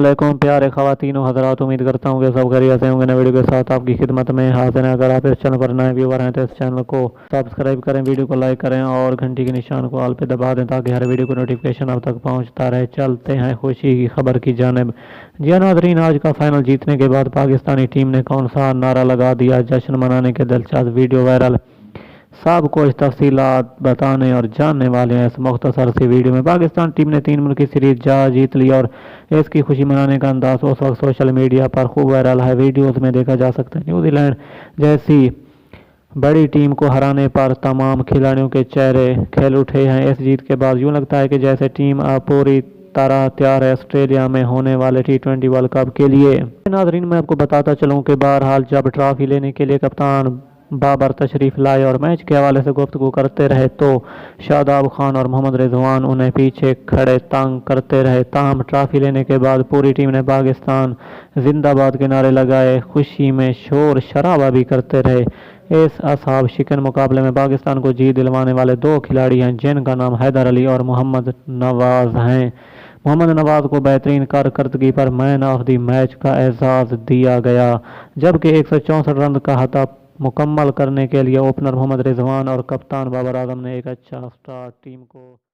वालेकुम प्यारे ख़वातीन व हज़रात, उम्मीद करता हूँ कि सब खैरियत से होंगे। नए वीडियो के साथ आपकी खिदमत में हाजिर हैं। अगर आप इस चैनल पर नए व्यूवर हैं तो इस चैनल को सब्सक्राइब करें, वीडियो को लाइक करें और घंटी के निशान को ऑल पे दबा दें ताकि हर वीडियो को नोटिफिकेशन आप तक पहुँचता रहे। चलते हैं खुशी की खबर की जानिब। जी हाँ नाज़रीन, आज का फाइनल जीतने के बाद पाकिस्तानी टीम ने कौन सा नारा लगा दिया, जश्न मनाने के दिलचस्प वीडियो वायरल। सब कुछ तफसीलात बताने और जानने वाले हैं इस मुख्तसर सी वीडियो में। पाकिस्तान टीम ने 3 मुल्की सीरीज जीत ली और इसकी खुशी मनाने का अंदाज उस वक्त सोशल मीडिया पर खूब वायरल है। वीडियोस में देखा जा सकता है न्यूजीलैंड जैसी बड़ी टीम को हराने पर तमाम खिलाड़ियों के चेहरे खिल उठे हैं। इस जीत के बाद यूँ लगता है कि जैसे टीम अब पूरी तरह तैयार है ऑस्ट्रेलिया में होने वाले T20 वर्ल्ड कप के लिए। नाजरीन, मैं आपको बताता चलूँ कि बहरहाल जब ट्रॉफी लेने के लिए कप्तान बाबर तशरीफ़ लाए और मैच के हवाले से गुफ्तगू करते रहे तो शादाब खान और मोहम्मद रिजवान उन्हें पीछे खड़े तंग करते रहे। ताहम ट्रॉफी लेने के बाद पूरी टीम ने पाकिस्तान जिंदाबाद के नारे लगाए, खुशी में शोर शराबा भी करते रहे। इस असहाब शिकन मुकाबले में पाकिस्तान को जीत दिलवाने वाले 2 खिलाड़ी हैं जिनका नाम हैदर अली और मोहम्मद नवाज हैं। मोहम्मद नवाज को बेहतरीन कारकर्दगी पर मैन ऑफ द मैच का एजाज़ दिया गया, जबकि 164 रन का हदफ मुकम्मल करने के लिए ओपनर मोहम्मद रिजवान और कप्तान बाबर आजम ने एक अच्छा स्टार्ट टीम को